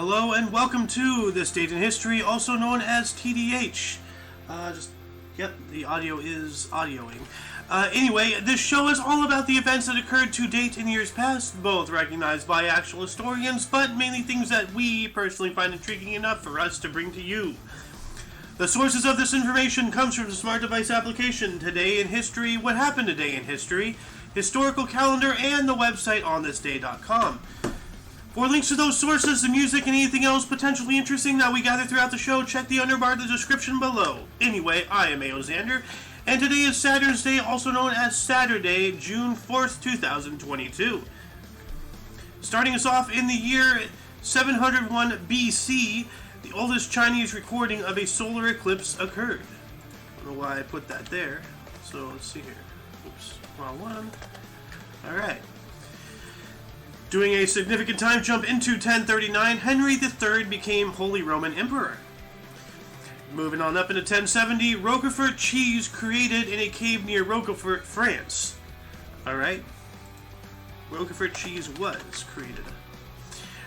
Hello and welcome to This Date in History, also known as TDH. The audio is audioing. Anyway, this show is all about the events that occurred to date in years past, both recognized by actual historians, but mainly things that we personally find intriguing enough for us to bring to you. The sources of this information comes from the Smart Device application, Today in History, What Happened Today in History, Historical Calendar, and the website onthisday.com. For links to those sources, the music, and anything else potentially interesting that we gather throughout the show, check the underbar of the description below. Anyway, I am A.O. Xander, and today is Saturn's Day, also known as Saturday, June 4th, 2022. Starting us off in the year 701 BC, the oldest Chinese recording of a solar eclipse occurred. I don't know why I put that there, so let's see here. Oops, wrong one. Alright. Doing a significant time jump into 1039, Henry III became Holy Roman Emperor. Moving on up into 1070, Roquefort cheese created in a cave near Roquefort, France. Alright. Roquefort cheese was created.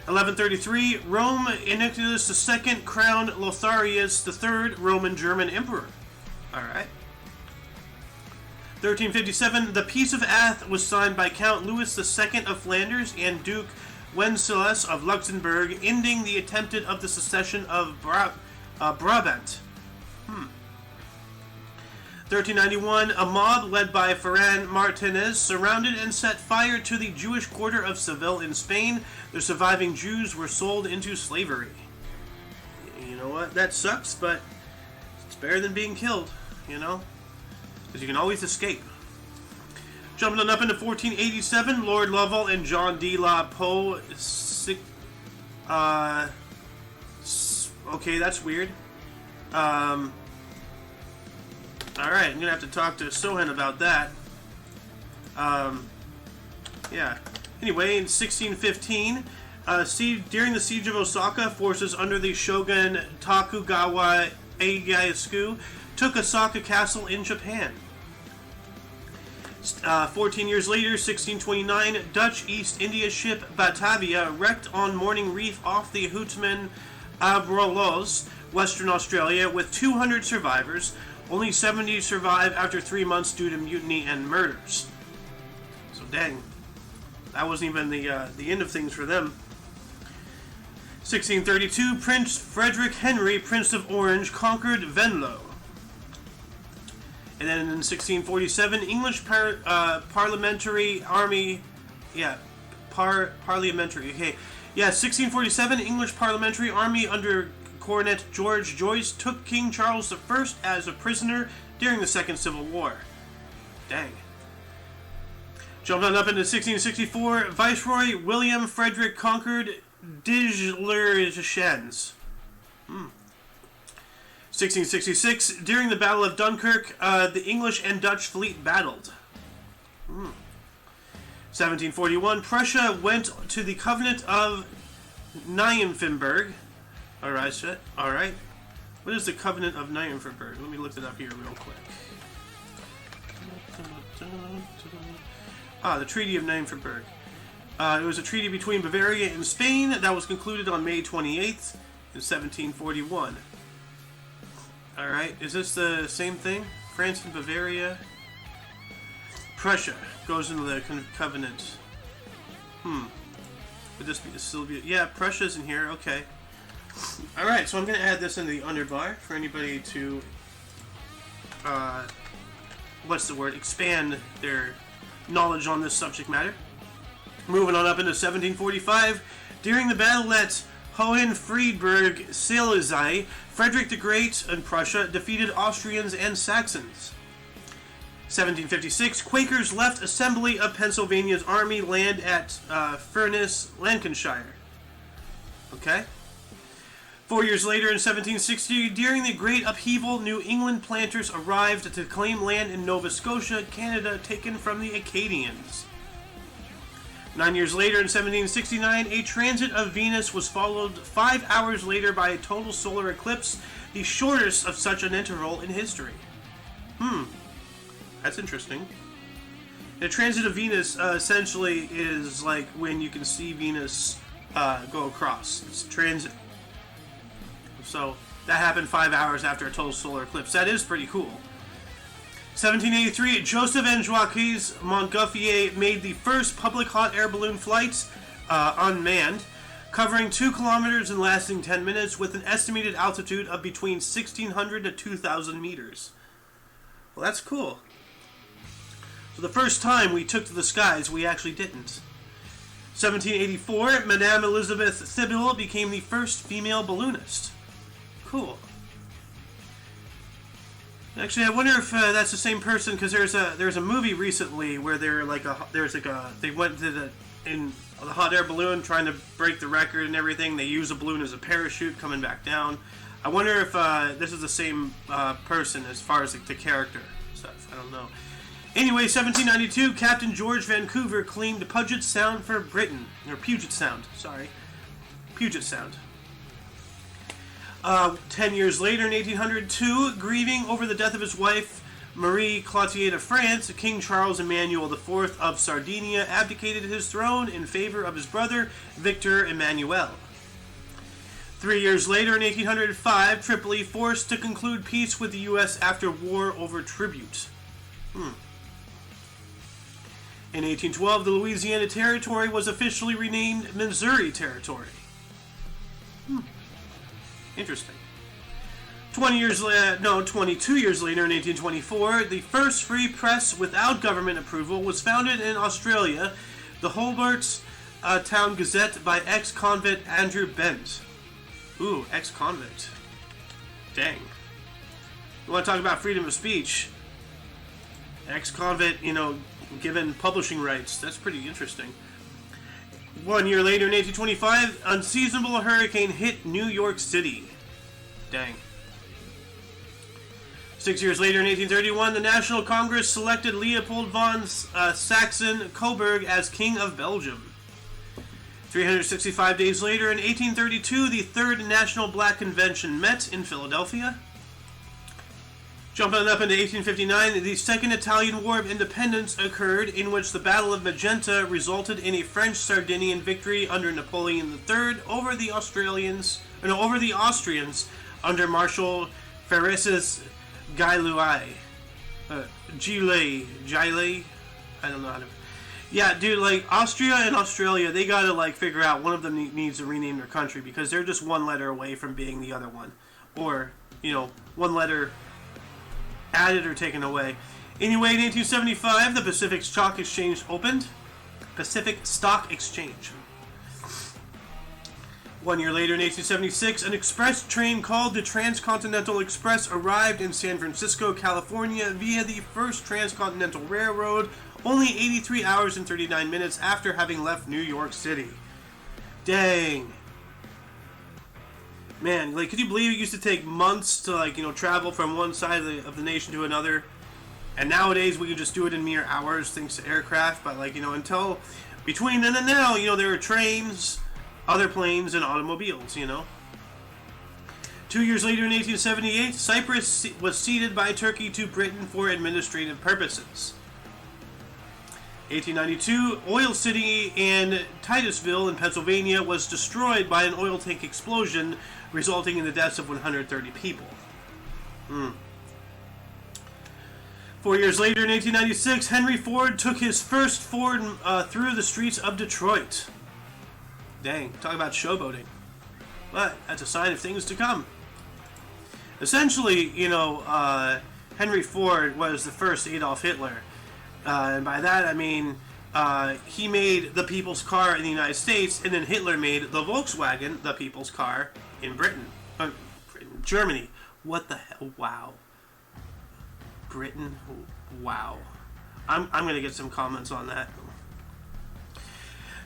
1133, Rome Inoculus II crowned Lotharius III Roman German Emperor. Alright. 1357, the Peace of Ath was signed by Count Louis II of Flanders and Duke Wenceslas of Luxembourg, ending the attempted of the secession of Brabant. 1391, a mob led by Ferran Martinez surrounded and set fire to the Jewish quarter of Seville in Spain. The surviving Jews were sold into slavery. You know what? That sucks, but it's better than being killed, you know? Because you can always escape. Jumping on up into 1487, Lord Lovell and John D. La Poe. Okay, that's weird. Alright, I'm going to have to talk to Sohan about that. Yeah. Anyway, in 1615, during the siege of Osaka, forces under the shogun Tokugawa Ieyasu took Osaka Castle in Japan. 14 years later, 1629, Dutch East India ship Batavia wrecked on Morning Reef off the Houtman Abrolhos, Western Australia, with 200 survivors. Only 70 survived after 3 months due to mutiny and murders. So dang, that wasn't even the end of things for them. 1632, Prince Frederick Henry, Prince of Orange, conquered Venlo. And then in 1647, English parliamentary army, parliamentary, okay. Yeah, 1647, English parliamentary army under Cornet George Joyce took King Charles I as a prisoner during the Second Civil War. Dang. Jumped on up into 1664, Viceroy William Frederick conquered Dijlershens. 1666, during the Battle of Dunkirk, the English and Dutch fleet battled. 1741, Prussia went to the Covenant of Nymphenburg. Alright. What is the Covenant of Nymphenburg? Let me look it up here real quick. The Treaty of Nymphenburg. It was a treaty between Bavaria and Spain that was concluded on May 28th in 1741. Alright, is this the same thing? France and Bavaria. Prussia goes into the covenant. Would this be the Sylvia? Yeah, Prussia's in here, okay. Alright, so I'm going to add this into the underbar for anybody to, expand their knowledge on this subject matter. Moving on up into 1745, during the battle at Hohenfriedberg Silesii, Frederick the Great in Prussia defeated Austrians and Saxons. 1756, Quakers left Assembly of Pennsylvania's army land at Furness, Lancashire. Okay. 4 years later, in 1760, during the Great Upheaval, New England planters arrived to claim land in Nova Scotia, Canada, taken from the Acadians. 9 years later, in 1769, a transit of Venus was followed 5 hours later by a total solar eclipse, the shortest of such an interval in history. That's interesting. The transit of Venus essentially is like when you can see Venus go across. It's transit. So that happened 5 hours after a total solar eclipse. That is pretty cool. 1783, Joseph and Joaquin Montgolfier made the first public hot air balloon flight unmanned, covering 2 kilometers and lasting 10 minutes with an estimated altitude of between 1,600 to 2,000 meters. Well, that's cool. So the first time we took to the skies, we actually didn't. 1784, Madame Elizabeth Thibault became the first female balloonist. Cool. Actually, I wonder if that's the same person, because there's a movie recently where they went to in the hot air balloon trying to break the record and everything. They use a balloon as a parachute coming back down. I wonder if this is the same person as far as the character stuff. I don't know. Anyway, 1792, Captain George Vancouver claimed Puget Sound for Britain. Or Puget Sound, sorry. Puget Sound. 10 years later, in 1802, grieving over the death of his wife, Marie Clotilde of France, King Charles Emmanuel IV of Sardinia abdicated his throne in favor of his brother, Victor Emmanuel. 3 years later, in 1805, Tripoli forced to conclude peace with the U.S. after war over tribute. In 1812, the Louisiana Territory was officially renamed Missouri Territory. Interesting. 22 years later, in 1824, the first free press without government approval was founded in Australia, the Hobart Town Gazette, by ex-convict Andrew Bent. Ooh, ex-convict. Dang. You want to talk about freedom of speech? Ex-convict, given publishing rights. That's pretty interesting. 1 year later, in 1825, unseasonable hurricane hit New York City. Dang. 6 years later, in 1831, the National Congress selected Leopold von Saxon-Coburg as King of Belgium. 365 days later, in 1832, the Third National Black Convention met in Philadelphia. Jumping up into 1859, the Second Italian War of Independence occurred, in which the Battle of Magenta resulted in a French-Sardinian victory under Napoleon III over the Austrians under Marshal Ferecis Gilead. Gilead? I don't know how to... Yeah, dude, Austria and Australia, they gotta, figure out one of them needs to rename their country, because they're just one letter away from being the other one. Or, one letter added or taken away. Anyway, in 1875, the Pacific Stock Exchange opened. Pacific Stock Exchange. 1 year later, in 1876, an express train called the Transcontinental Express arrived in San Francisco, California via the first Transcontinental Railroad, only 83 hours and 39 minutes after having left New York City. Dang. Man, could you believe it used to take months to, travel from one side of the nation to another? And nowadays, we can just do it in mere hours, thanks to aircraft. But, until between then and now, there are trains, other planes, and automobiles, 2 years later, in 1878, Cyprus was ceded by Turkey to Britain for administrative purposes. 1892, Oil City in Titusville in Pennsylvania was destroyed by an oil tank explosion, resulting in the deaths of 130 people. 4 years later, in 1896, Henry Ford took his first Ford through the streets of Detroit. Dang, talk about showboating. But that's a sign of things to come. Essentially, Henry Ford was the first Adolf Hitler. And by that, I mean, he made the people's car in the United States, and then Hitler made the Volkswagen, the people's car, in Britain. Germany. What the hell? Wow. Britain? Wow. I'm going to get some comments on that.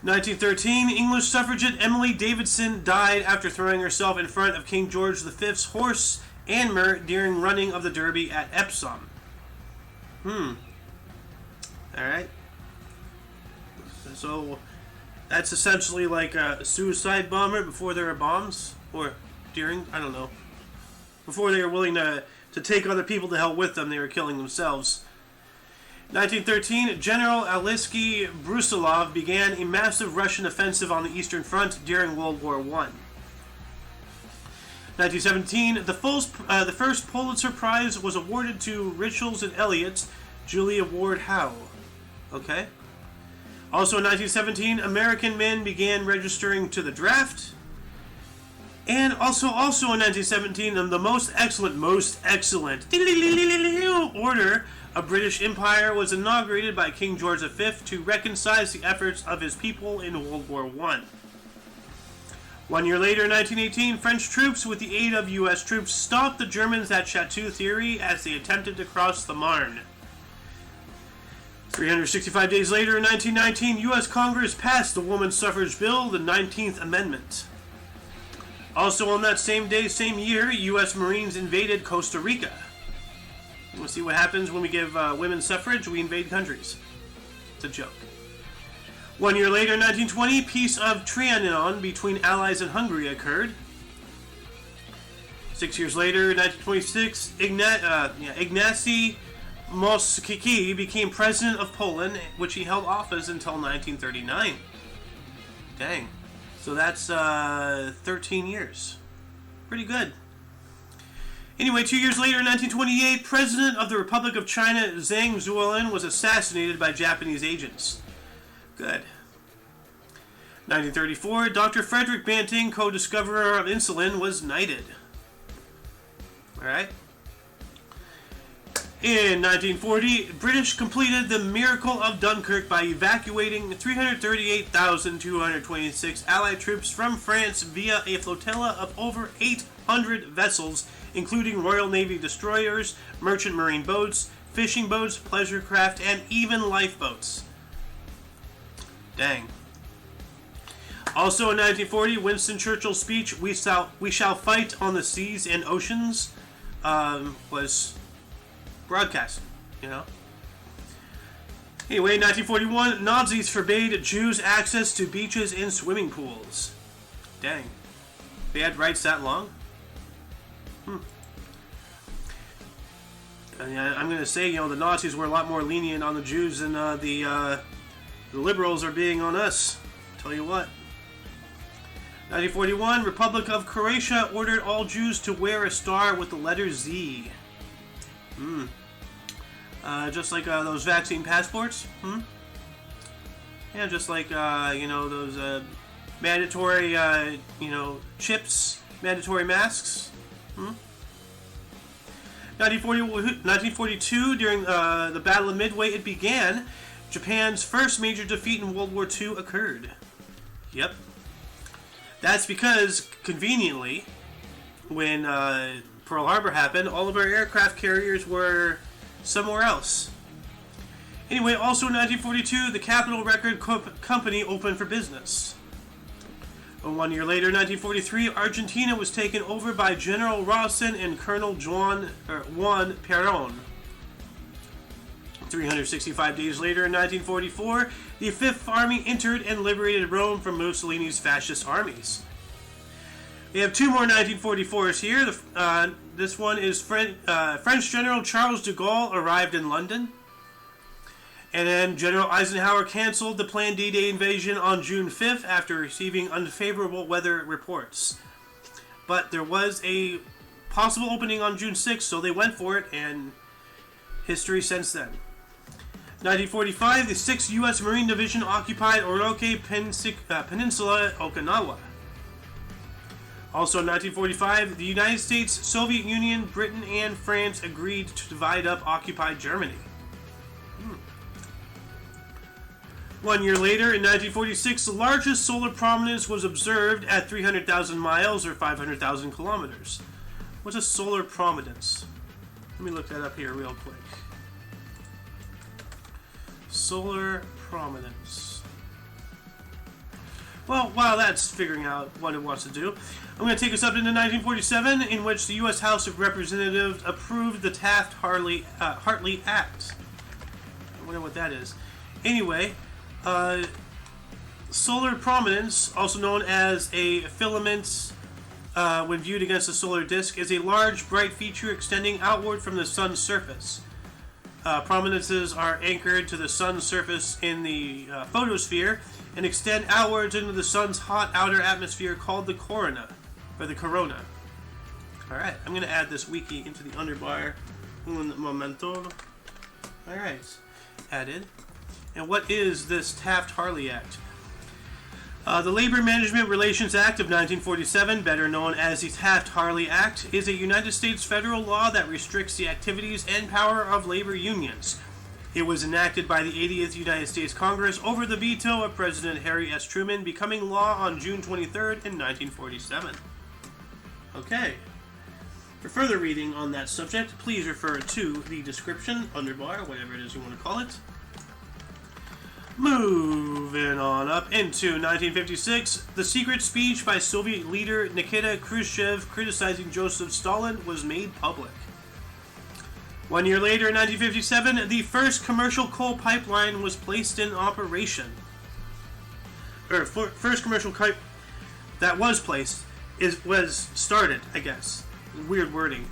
1913, English suffragette Emily Davidson died after throwing herself in front of King George V's horse, Anmer, during running of the Derby at Epsom. Alright. So, that's essentially like a suicide bomber before there were bombs? Or during? I don't know. Before they were willing to take other people to hell with them, they were killing themselves. 1913, General Aleksei Brusilov began a massive Russian offensive on the Eastern Front during World War I. 1917, the first Pulitzer Prize was awarded to Richels and Elliott's Julia Ward Howe. Okay. Also in 1917, American men began registering to the draft. And also in 1917, the most excellent order of British Empire was inaugurated by King George V to reconcile the efforts of his people in World War I. 1 year later, in 1918, French troops, with the aid of U.S. troops, stopped the Germans at Chateau Thierry as they attempted to cross the Marne. 365 days later, in 1919, U.S. Congress passed the women's suffrage bill, the 19th Amendment. Also on that same day, same year, U.S. Marines invaded Costa Rica. We'll see what happens when we give women suffrage. We invade countries. It's a joke. 1 year later, in 1920, Peace of Trianon between Allies and Hungary occurred. 6 years later, in 1926, Ignacy Mościcki became president of Poland, which he held office until 1939. Dang. So that's 13 years. Pretty good. Anyway, 2 years later, in 1928, President of the Republic of China, Zhang Zuolin, was assassinated by Japanese agents. Good. 1934, Dr. Frederick Banting, co-discoverer of insulin, was knighted. Alright. In 1940, British completed the Miracle of Dunkirk by evacuating 338,226 Allied troops from France via a flotilla of over 800 vessels, including Royal Navy destroyers, merchant marine boats, fishing boats, pleasure craft, and even lifeboats. Dang. Also in 1940, Winston Churchill's speech, We shall fight on the seas and oceans, was broadcast, you know. Anyway, 1941, Nazis forbade Jews access to beaches and swimming pools. Dang. They had rights that long? I'm going to say, you know, the Nazis were a lot more lenient on the Jews than the liberals are being on us. Tell you what. 1941, Republic of Croatia ordered all Jews to wear a star with the letter Z. Just like those vaccine passports. Yeah, just like, you know, those mandatory, you know, chips, mandatory masks. 1942, during the Battle of Midway, it began. Japan's first major defeat in World War II occurred. Yep. That's because, conveniently, when Pearl Harbor happened, all of our aircraft carriers were somewhere else. Anyway, also in 1942, the Capitol Record Company opened for business. 1 year later, 1943, Argentina was taken over by General Rossel and Colonel Juan Perón. 365 days later, in 1944, the Fifth Army entered and liberated Rome from Mussolini's fascist armies. We have two more 1944s here. This one is French General Charles de Gaulle arrived in London. And then General Eisenhower canceled the planned D-Day invasion on June 5th after receiving unfavorable weather reports. But there was a possible opening on June 6th, so they went for it, and history since then. 1945, the 6th U.S. Marine Division occupied Oroke Peninsula, Okinawa. Also in 1945, the United States, Soviet Union, Britain, and France agreed to divide up occupied Germany. 1 year later, in 1946, the largest solar prominence was observed at 300,000 miles or 500,000 kilometers. What's a solar prominence? Let me look that up here real quick. Solar prominence. Well, while that's figuring out what it wants to do, I'm going to take us up into 1947, in which the U.S. House of Representatives approved the Taft-Hartley Act. I wonder what that is. Anyway, solar prominence, also known as a filament when viewed against a solar disk, is a large, bright feature extending outward from the sun's surface. prominences are anchored to the sun's surface in the photosphere and extend outwards into the sun's hot outer atmosphere called the corona, or the corona. Alright, I'm going to add this wiki into the underbar. Un momento. Alright, added. And what is this Taft-Hartley Act? The Labor Management Relations Act of 1947, better known as the Taft-Hartley Act, is a United States federal law that restricts the activities and power of labor unions. It was enacted by the 80th United States Congress over the veto of President Harry S. Truman, becoming law on June 23rd in 1947. Okay. For further reading on that subject, please refer to the description, underbar, whatever it is you want to call it. Moving on up into 1956, the secret speech by Soviet leader Nikita Khrushchev criticizing Joseph Stalin was made public. 1 year later, in 1957, the first commercial coal pipeline was placed in operation. First commercial pipe that was placed was started, I guess. Weird wording.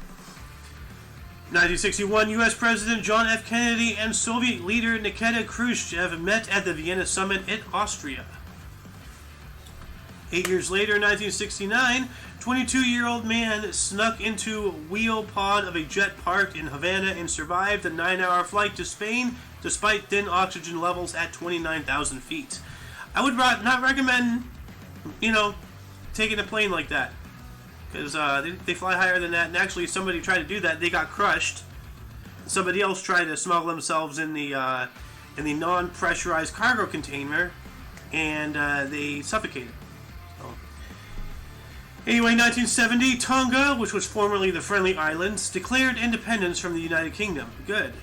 1961, U.S. President John F. Kennedy and Soviet leader Nikita Khrushchev met at the Vienna Summit in Austria. 8 years later, in 1969, 22-year-old man snuck into a wheel pod of a jet parked in Havana and survived a 9-hour flight to Spain despite thin oxygen levels at 29,000 feet. I would not recommend, taking a plane like that. Because they fly higher than that, and actually somebody tried to do that. They got crushed. Somebody else tried to smuggle themselves in the non-pressurized cargo container, and they suffocated. So. Anyway, 1970, Tonga, which was formerly the Friendly Islands, declared independence from the United Kingdom. Good.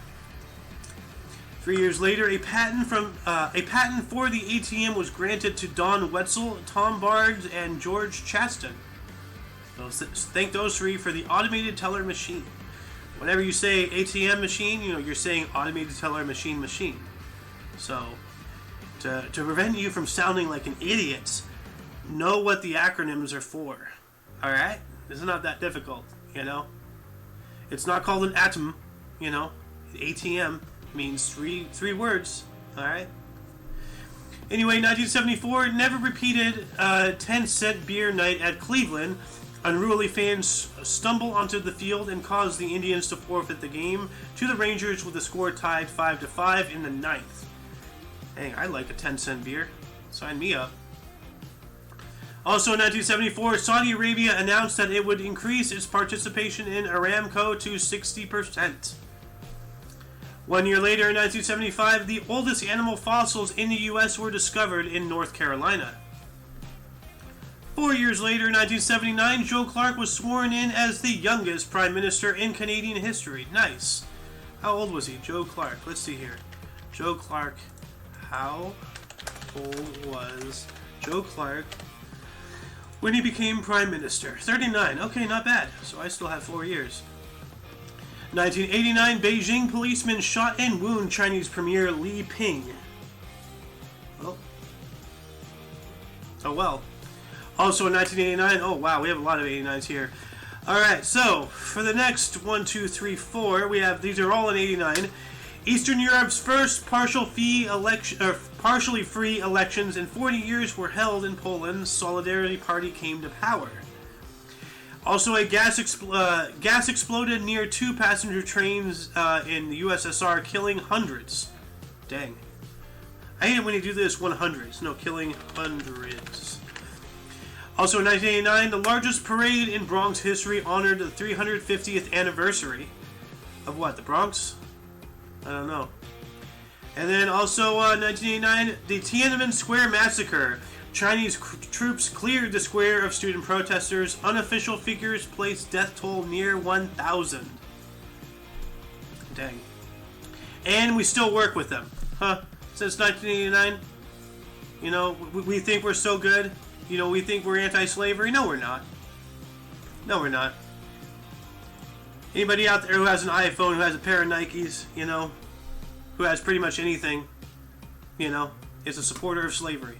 3 years later, a patent for the ATM was granted to Don Wetzel, Tom Barnes, and George Chaston. So thank those three for the automated teller machine. Whenever you say ATM machine, you're saying automated teller machine. So, to prevent you from sounding like an idiot, know what the acronyms are for. Alright? It's not that difficult, It's not called an atom, ATM means three words, alright? Anyway, 1974, never repeated 10-cent beer night at Cleveland. Unruly fans stumble onto the field and cause the Indians to forfeit the game to the Rangers with the score tied 5-5 in the 9th. Hey, I like a 10-cent beer. Sign me up. Also in 1974, Saudi Arabia announced that it would increase its participation in Aramco to 60%. 1 year later, in 1975, the oldest animal fossils in the U.S. were discovered in North Carolina. 4 years later, in 1979, Joe Clark was sworn in as the youngest Prime Minister in Canadian history. Nice. How old was he? Joe Clark. Let's see here. Joe Clark. How old was Joe Clark when he became Prime Minister? 39. Okay, not bad. So I still have 4 years. 1989, Beijing policemen shot and wounded Chinese Premier Li Ping. Well. Oh well. Also in 1989, oh wow, we have a lot of 89s here. Alright, so for the next 1, 2, 3, 4, we have, these are all in 89. Eastern Europe's first partially free elections in 40 years were held in Poland. Solidarity Party came to power. Also, a gas exploded near 2 passenger trains in the USSR, killing hundreds. Dang. I hate it when you do this 100s. No, killing hundreds. Also in 1989, the largest parade in Bronx history honored the 350th anniversary of what? The Bronx? I don't know. And then also 1989, the Tiananmen Square massacre. Chinese troops cleared the square of student protesters. Unofficial figures placed death toll near 1,000. Dang. And we still work with them. Huh? Since 1989? We think we're so good. We think we're anti-slavery. No, we're not. No, we're not. Anybody out there who has an iPhone, who has a pair of Nikes, who has pretty much anything, is a supporter of slavery.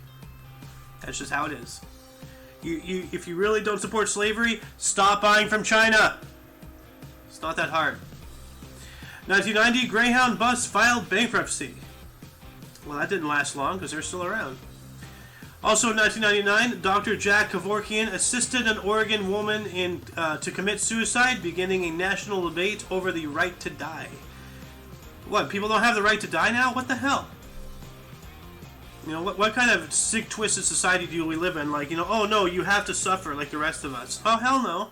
That's just how it is. If you really don't support slavery, stop buying from China. It's not that hard. 1990, Greyhound Bus filed bankruptcy. Well, that didn't last long because they're still around. Also in 1999, Dr. Jack Kevorkian assisted an Oregon woman to commit suicide, beginning a national debate over the right to die. What, people don't have the right to die now? What the hell? You know, what kind of sick, twisted society do we live in? Like, you know, oh no, you have to suffer like the rest of us. Oh, hell no.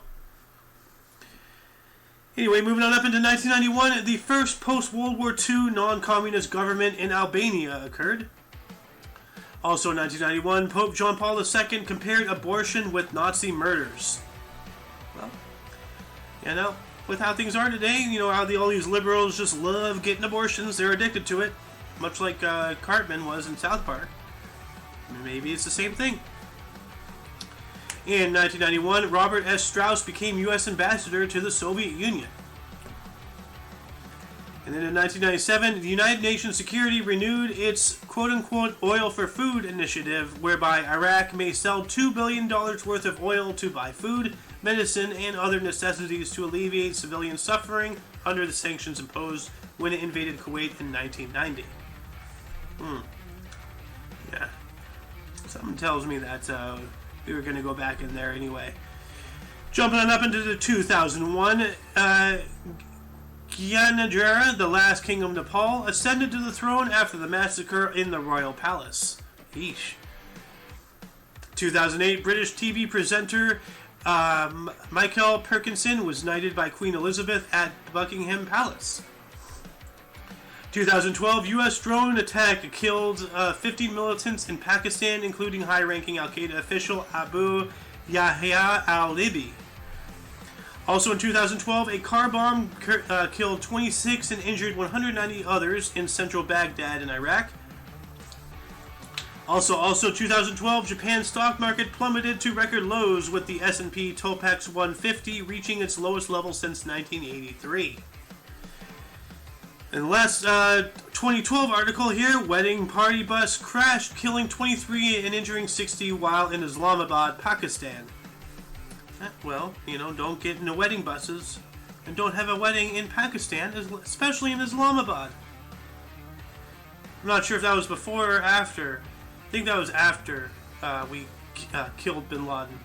Anyway, moving on up into 1991, the first post-World War II non-communist government in Albania occurred. Also in 1991, Pope John Paul II compared abortion with Nazi murders. Well, you know, with how things are today, you know, how all these liberals just love getting abortions, they're addicted to it, much like Cartman was in South Park. Maybe it's the same thing. In 1991, Robert S. Strauss became U.S. ambassador to the Soviet Union. And then in 1997, the United Nations Security renewed its quote-unquote oil for food initiative, whereby Iraq may sell $2 billion worth of oil to buy food, medicine, and other necessities to alleviate civilian suffering under the sanctions imposed when it invaded Kuwait in 1990. Yeah. Something tells me that we were going to go back in there anyway. Jumping on up into the 2001, Gyanendra, the last king of Nepal, ascended to the throne after the massacre in the royal palace. Yeesh. 2008, British TV presenter Michael Perkinson was knighted by Queen Elizabeth at Buckingham Palace. 2012, U.S. drone attack killed 15 militants in Pakistan, including high-ranking Al-Qaeda official Abu Yahya al-Libi. Also in 2012, a car bomb killed 26 and injured 190 others in central Baghdad in Iraq. Also 2012, Japan's stock market plummeted to record lows, with the S&P Topex 150 reaching its lowest level since 1983. And the last 2012 article here, wedding party bus crashed, killing 23 and injuring 60 while in Islamabad, Pakistan. Well, you know, don't get into wedding buses and don't have a wedding in Pakistan, especially in Islamabad. I'm not sure if that was before or after. I think that was after we killed bin Laden.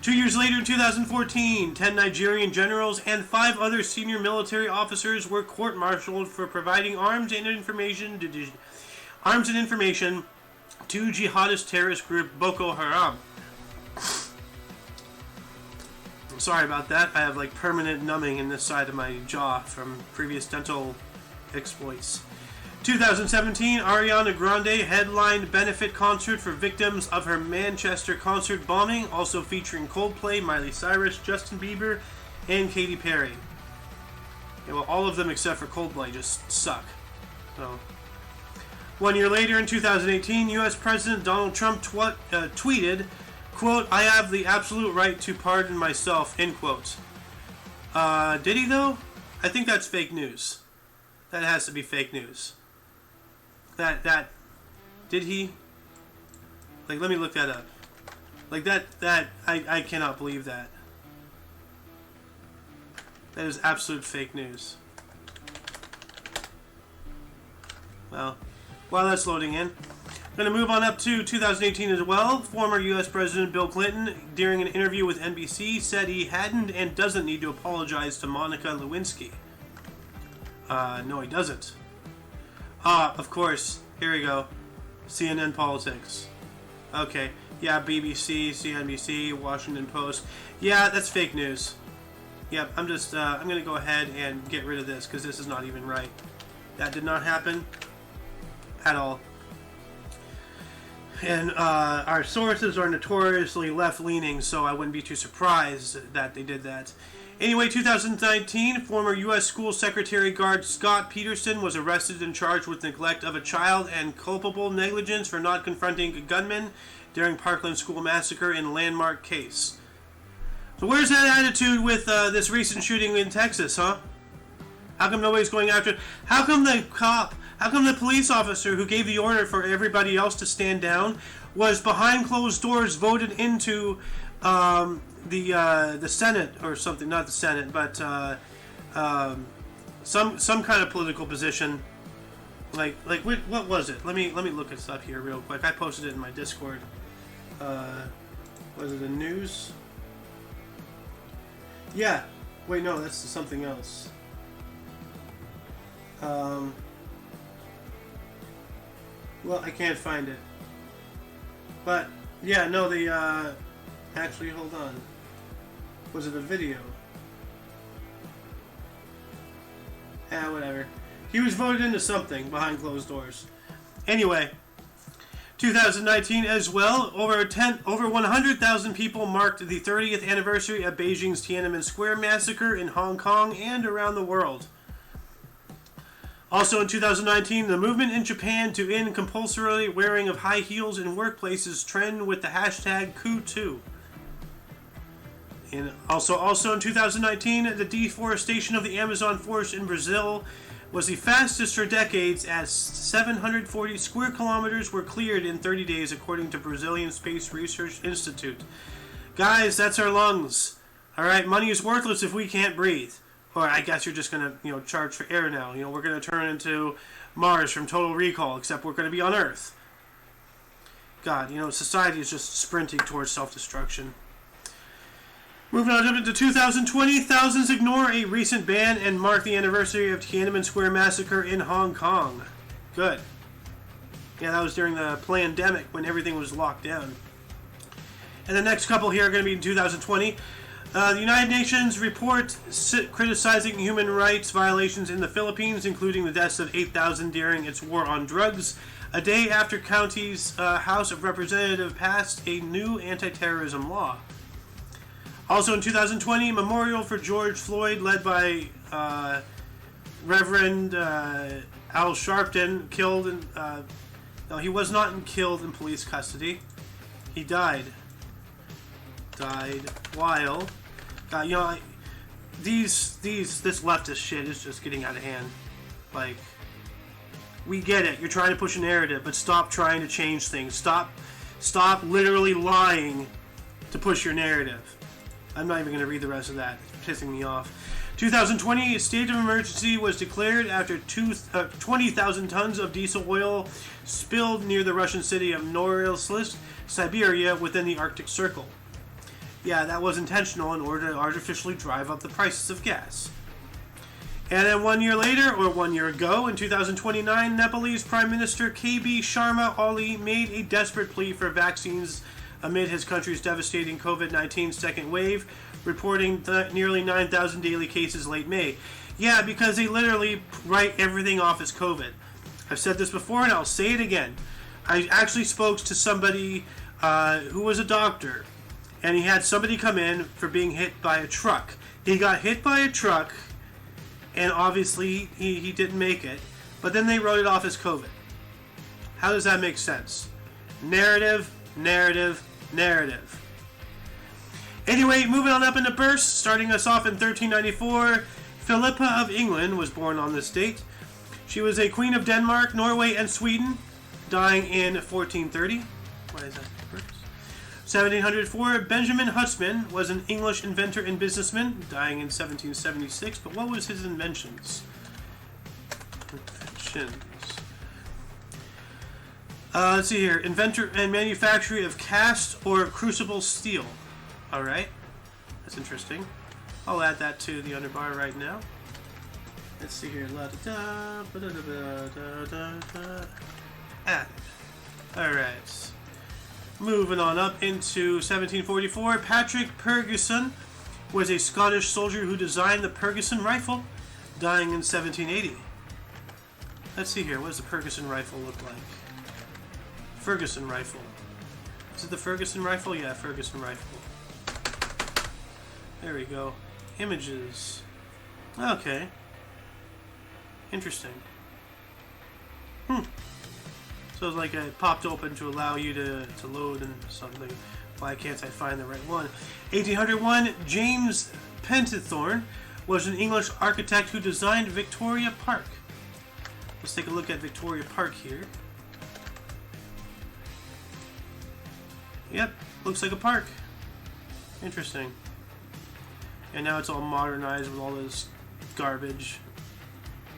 2 years later, in 2014, 10 Nigerian generals and 5 other senior military officers were court-martialed for providing arms and information to jihadist terrorist group Boko Haram. I'm sorry about that. I have like permanent numbing in this side of my jaw from previous dental exploits. 2017, Ariana Grande headlined benefit concert for victims of her Manchester concert bombing, also featuring Coldplay, Miley Cyrus, Justin Bieber, and Katy Perry. Yeah, well, all of them except for Coldplay just suck. So, 1 year later, in 2018, U.S. President Donald Trump tweeted, quote, "I have the absolute right to pardon myself," end quote. Did he though? I think that's fake news. That has to be fake news. Did he? Like, let me look that up. Like, I cannot believe that. That is absolute fake news. Well, while that's loading in, I'm going to move on up to 2018 as well. Former U.S. President Bill Clinton, during an interview with NBC, said he hadn't and doesn't need to apologize to Monica Lewinsky. No, he doesn't. Of course. Here we go. CNN Politics. Okay. Yeah, BBC, CNBC, Washington Post. Yeah, that's fake news. Yep, I'm going to go ahead and get rid of this because this is not even right. That did not happen at all. And our sources are notoriously left-leaning, so I wouldn't be too surprised that they did that. Anyway, 2019, former U.S. School Secretary Guard Scott Peterson was arrested and charged with neglect of a child and culpable negligence for not confronting a gunman during Parkland School massacre in landmark case. So where's that attitude with this recent shooting in Texas, huh? How come nobody's going after it? How come the police officer who gave the order for everybody else to stand down was behind closed doors voted into the Senate or something? Not the Senate, but some kind of political position. Like what was it? Let me look this up here real quick. I posted it in my Discord. Was it the news? Yeah. Wait, no, that's something else. Well, I can't find it. But yeah, no, they actually, hold on. Was it a video? Whatever. He was voted into something behind closed doors. Anyway, 2019 as well. Over 100,000 people marked the 30th anniversary of Beijing's Tiananmen Square massacre in Hong Kong and around the world. Also in 2019, the movement in Japan to end compulsory wearing of high heels in workplaces trend with the hashtag #Coup2. And also in 2019, the deforestation of the Amazon forest in Brazil was the fastest for decades, as 740 square kilometers were cleared in 30 days, according to Brazilian Space Research Institute. Guys, that's our lungs. All right, money is worthless if we can't breathe. Or I guess you're just gonna, charge for air now. We're gonna turn into Mars from Total Recall, except we're gonna be on Earth. God, society is just sprinting towards self-destruction. Moving on to 2020, thousands ignore a recent ban and mark the anniversary of Tiananmen Square massacre in Hong Kong. Good. Yeah, that was during the pandemic when everything was locked down. And the next couple here are going to be in 2020. The United Nations report criticizing human rights violations in the Philippines, including the deaths of 8,000 during its war on drugs, a day after county's House of Representatives passed a new anti-terrorism law. Also in 2020, memorial for George Floyd, led by Reverend Al Sharpton, killed in... no, he was not killed in police custody. He died. Died while... this leftist shit is just getting out of hand. Like, we get it. You're trying to push a narrative, but stop trying to change things. Stop literally lying to push your narrative. I'm not even going to read the rest of that. It's pissing me off. 2020, a state of emergency was declared after 20,000 tons of diesel oil spilled near the Russian city of Norilsk, Siberia, within the Arctic Circle. Yeah, that was intentional in order to artificially drive up the prices of gas. And then 1 year later, or 1 year ago, in 2029, Nepalese Prime Minister KB Sharma Oli made a desperate plea for vaccines amid his country's devastating COVID-19 second wave, reporting nearly 9,000 daily cases late May. Yeah, because they literally write everything off as COVID. I've said this before and I'll say it again. I actually spoke to somebody who was a doctor, and he had somebody come in for being hit by a truck. He got hit by a truck, and obviously he didn't make it, but then they wrote it off as COVID. How does that make sense? Narrative. Anyway, moving on up into bursts, starting us off in 1394, Philippa of England was born on this date. She was a queen of Denmark, Norway, and Sweden, dying in 1430. Why is that? 1704, Benjamin Huntsman was an English inventor and businessman, dying in 1776. But what was his inventions? Let's see here. Inventor and manufacturer of cast or crucible steel. Alright. That's interesting. I'll add that to the underbar right now. Let's see here. Add. Alright. Moving on up into 1744. Patrick Ferguson was a Scottish soldier who designed the Ferguson rifle, dying in 1780. Let's see here. What does the Ferguson rifle look like? Ferguson rifle. Is it the Ferguson rifle? Yeah, Ferguson rifle. There we go. Images. Okay. Interesting. So it's like it popped open to allow you to load and something. Why can't I find the right one? 1801, James Penthorne was an English architect who designed Victoria Park. Let's take a look at Victoria Park here. Yep, looks like a park. Interesting. And now it's all modernized with all this garbage.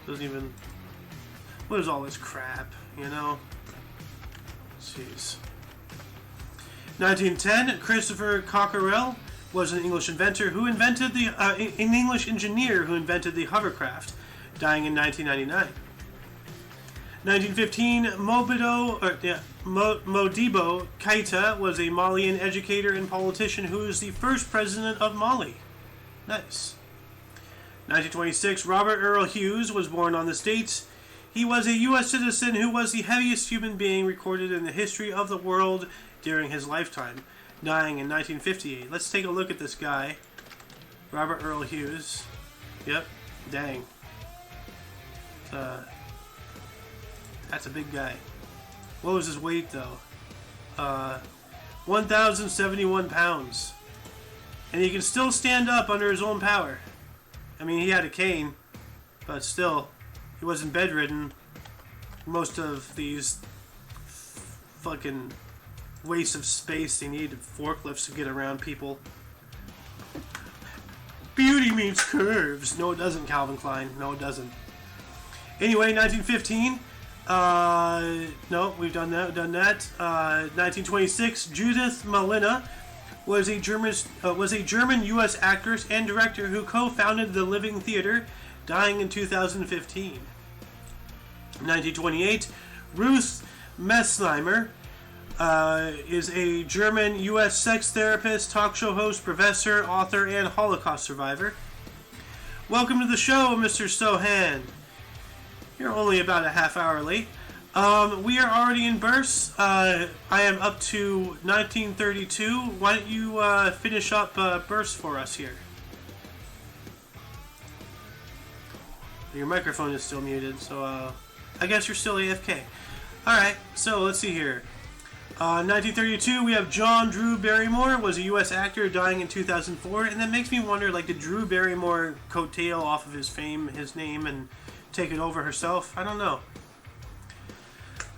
Doesn't even... What is all this crap, you know? Jeez. 1910, Christopher Cockerell was an English inventor who invented the... an English engineer who invented the hovercraft, dying in 1999. 1915, Modibo Keita was a Malian educator and politician who was the first president of Mali. Nice. 1926, Robert Earl Hughes was born on this date. He was a U.S. citizen who was the heaviest human being recorded in the history of the world during his lifetime, dying in 1958. Let's take a look at this guy. Robert Earl Hughes. Yep. Dang. That's a big guy. What was his weight, though? 1,071 pounds. And he can still stand up under his own power. I mean, he had a cane, but still, he wasn't bedridden. Most of these fucking wastes of space, they needed forklifts to get around people. Beauty means curves. No, it doesn't, Calvin Klein. No, it doesn't. Anyway, 1915. No, we've done that. 1926. Judith Malina was a German U.S. actress and director who co-founded the Living Theater, dying in 2015. 1928. Ruth Messheimer is a German U.S. sex therapist, talk show host, professor, author, and Holocaust survivor. Welcome to the show, Mr. Sohan. You're only about a half hour late. We are already in bursts. I am up to 1932. Why don't you finish up bursts for us here? Your microphone is still muted, so I guess you're still AFK. Alright, so let's see here. 1932, we have John Drew Barrymore, was a U.S. actor, dying in 2004, and that makes me wonder, like, did Drew Barrymore coattail off of his fame, his name, and take it over herself? I don't know.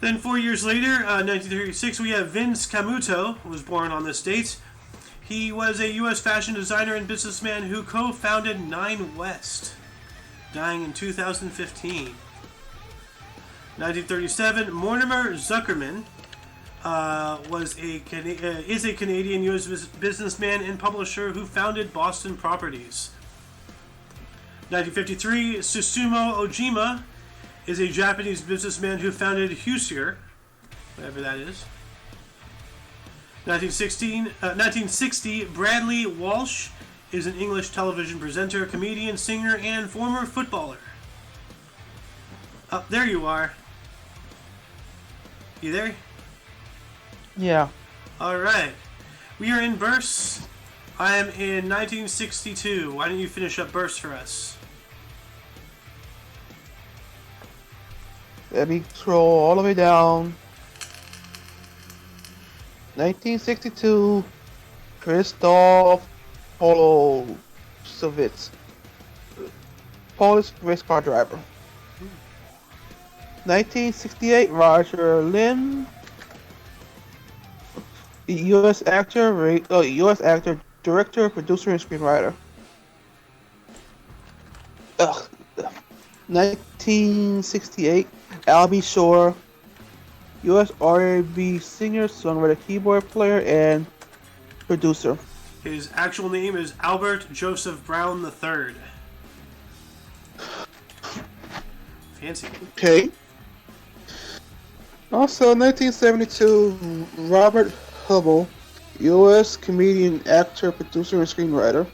Then 4 years later, 1936, we have Vince Camuto, who was born on this date. He was a U.S. fashion designer and businessman who co-founded Nine West, dying in 2015. 1937, Mortimer Zuckerman is a Canadian U.S. businessman and publisher who founded Boston Properties. 1953, Susumu Ojima is a Japanese businessman who founded Hoosier, whatever that is. 1960, Bradley Walsh is an English television presenter, comedian, singer, and former footballer. Oh, there you are. You there? Yeah. Alright. We are in bursts. I am in 1962. Why don't you finish up bursts for us? Let me scroll all the way down. 1962, Krzysztof Polosewicz, Polish race car driver. 1968, Roger Lynn, U.S. actor, director, producer, and screenwriter. 1968, Albie Shore, U.S. R&B singer, songwriter, keyboard player, and producer. His actual name is Albert Joseph Brown III. Fancy. Okay. Also, 1972, Robert Hubble, U.S. comedian, actor, producer, and screenwriter.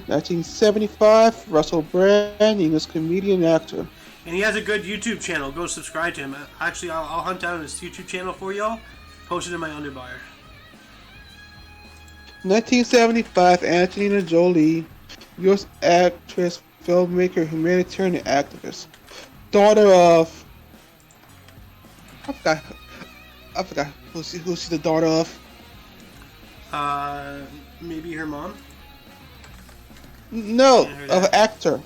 1975, Russel Brand, English comedian, actor. And he has a good YouTube channel. Go subscribe to him. Actually, I'll hunt down his YouTube channel for y'all. Post it in my underbar. 1975, Angelina Jolie, U.S. actress, filmmaker, humanitarian, and activist. Daughter of... I forgot who she's the daughter of. Maybe her mom? No, of an actor.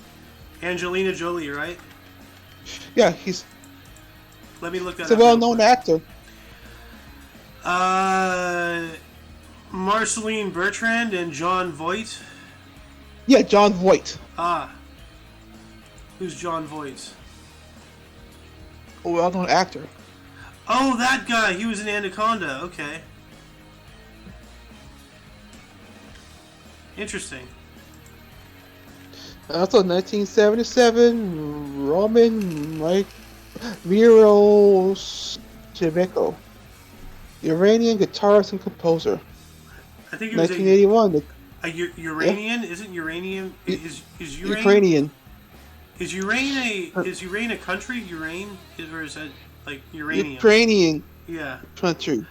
Angelina Jolie, right? Yeah, he's... Let me look that up. He's a well-known actor. Marceline Bertrand and John Voight. Yeah, John Voight. Ah. Who's John Voight? A well-known actor. Oh, that guy. He was in Anaconda. Okay. Interesting. Also, 1977, Roman Miro Shevchenko, Iranian guitarist and composer. I think it was 1981. A Uranian? Yeah. Isn't uranium? Is Ukrainian? Is Ukraine a country? Or is that like uranium? Ukrainian. Yeah. Country.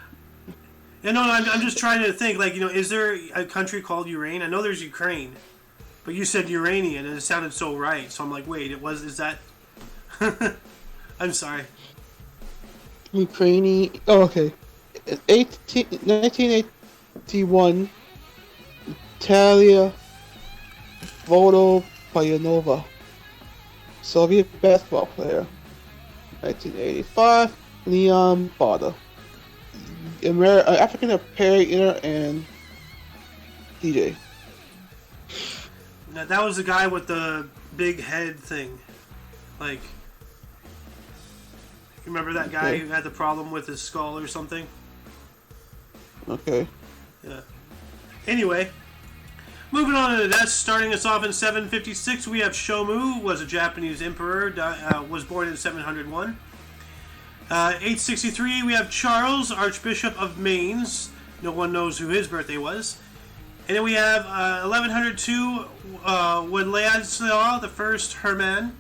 Yeah, no, I'm just trying to think. Like, is there a country called Ukraine? I know there's Ukraine, but you said Uranian, and it sounded so right. So I'm like, wait, is that? I'm sorry. Ukrainian. Oh, okay. 1981. Natalia Vodopayanova, Soviet basketball player. 1985, Leon Bada, African operator and DJ. Now, that was the guy with the big head thing. Like, you remember that guy who had the problem with his skull or something? Okay. Yeah. Anyway. Moving on to that, starting us off in 756, we have Shomu, was a Japanese emperor, was born in 701. 863, we have Charles, Archbishop of Mainz. No one knows who his birthday was. And then we have 1102, Władysław the First Herman,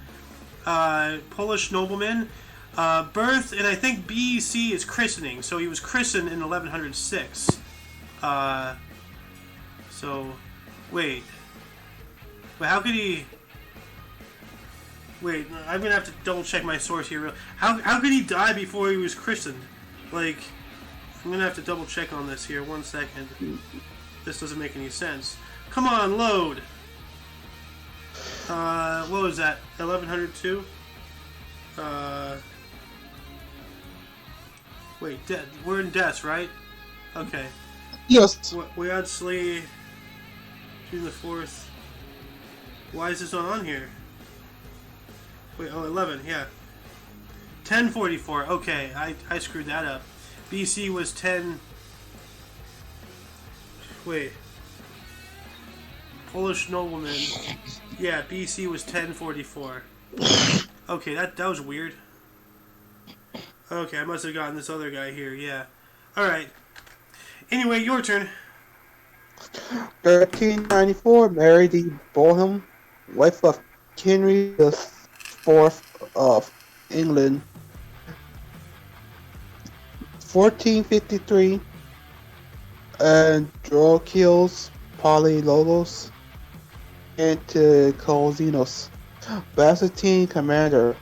Polish nobleman. Birth, and I think BC is christening, so he was christened in 1106. Wait, how could he... Wait, I'm going to have to double check my source here. How could he die before he was christened? Like, I'm going to have to double check on this here. 1 second. This doesn't make any sense. Come on, load! What was that? 1102? Wait, we're in deaths, right? Okay. Yes. Władysław... June the 4th. Why is this not on here? Wait, 11, yeah. 1044, okay, I screwed that up. BC was 10... Wait. Polish nobleman. Yeah, BC was 1044. Okay, that was weird. Okay, I must have gotten this other guy here, yeah. Alright. Anyway, your turn. 1394, Mary de Bohun, wife of Henry IV of England. 1453, Androkios Polylolos Anticozinos, Byzantine commander.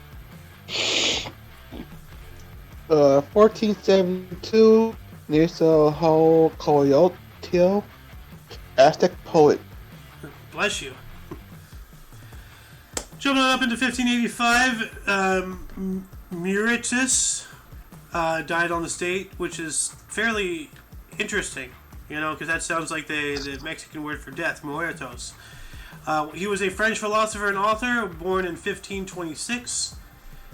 1472, Nezahualcóyotl, Aztec poet. Bless you. Jumping up into 1585, Muritus died on the state, which is fairly interesting, because that sounds like the Mexican word for death, muertos. He was a French philosopher and author, born in 1526.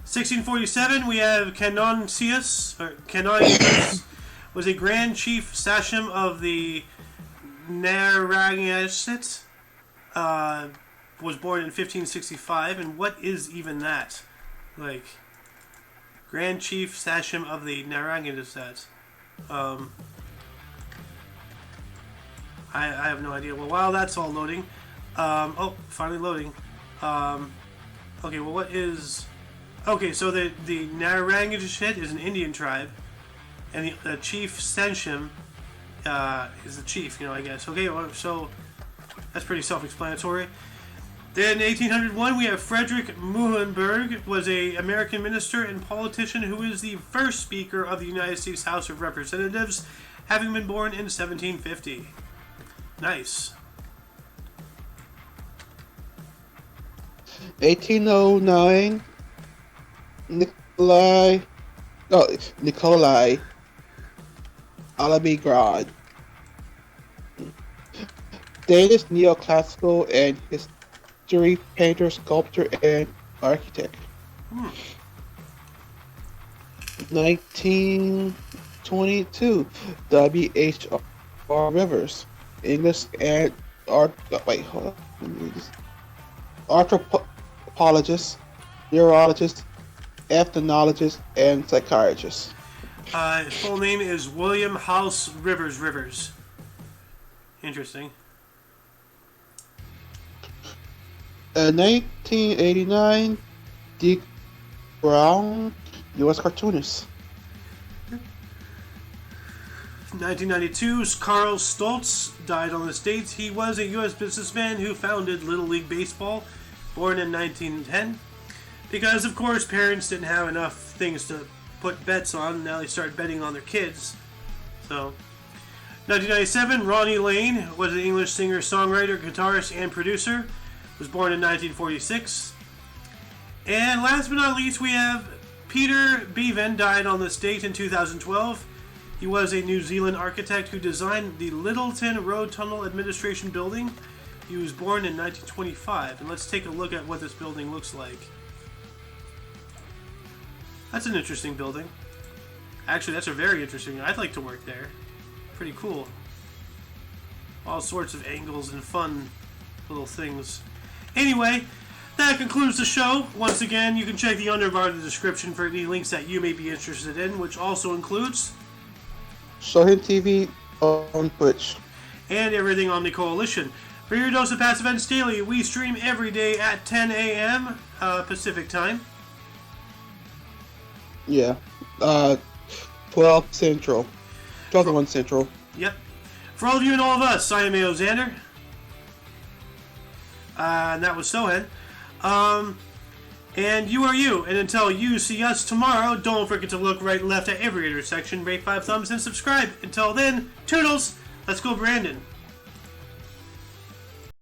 1647, we have Canonius, was a Grand Chief Sachem of the Narragansett, was born in 1565, and what is even that? Like, Grand Chief Sachem of the Narragansett. I have no idea. Well, while that's all loading, finally loading. Okay, well, what is... Okay, so the Narragansett is an Indian tribe, and the Chief Sachem is the chief, I guess. Okay, well, so that's pretty self-explanatory. Then, 1801, we have Frederick Muhlenberg, was a American minister and politician who is the first Speaker of the United States House of Representatives, having been born in 1750. Nice. 1809, Nikolai Alabigrad, Danish neoclassical and history painter, sculptor, and architect. 1922, W.H.R. Rivers, English and art. Wait, hold on. Let me read this. Anthropologist, neurologist, ethnologist, and psychiatrist. His full name is William House Rivers. Interesting. 1989, Dick Brown, U.S. cartoonist. 1992, Carl Stoltz died on this date. He was a U.S. businessman who founded Little League Baseball, born in 1910. Because, of course, parents didn't have enough things to put bets on. Now they start betting on their kids. So, 1997, Ronnie Lane was an English singer, songwriter, guitarist, and producer. Was born in 1946. And last but not least, we have Peter Bevan, died on this date in 2012. He was a New Zealand architect who designed the Lyttelton Road Tunnel Administration Building. He was born in 1925. And let's take a look at what this building looks like. That's an interesting building. Actually, that's a very interesting. I'd like to work there. Pretty cool. All sorts of angles and fun little things. Anyway, that concludes the show. Once again, you can check the underbar of the description for any links that you may be interested in, which also includes Shohin TV on Twitch. And everything Omni Coalition. For your dose of past events daily, we stream every day at 10 a.m. Pacific time. Yeah. 12 Central. 12 to 1 Central. Yep. For all of you and all of us, I am A.O. Xander. And that was Sohen. And you are you. And until you see us tomorrow, don't forget to look right and left at every intersection, rate 5 thumbs, and subscribe. Until then, toodles. Let's go, Brandon.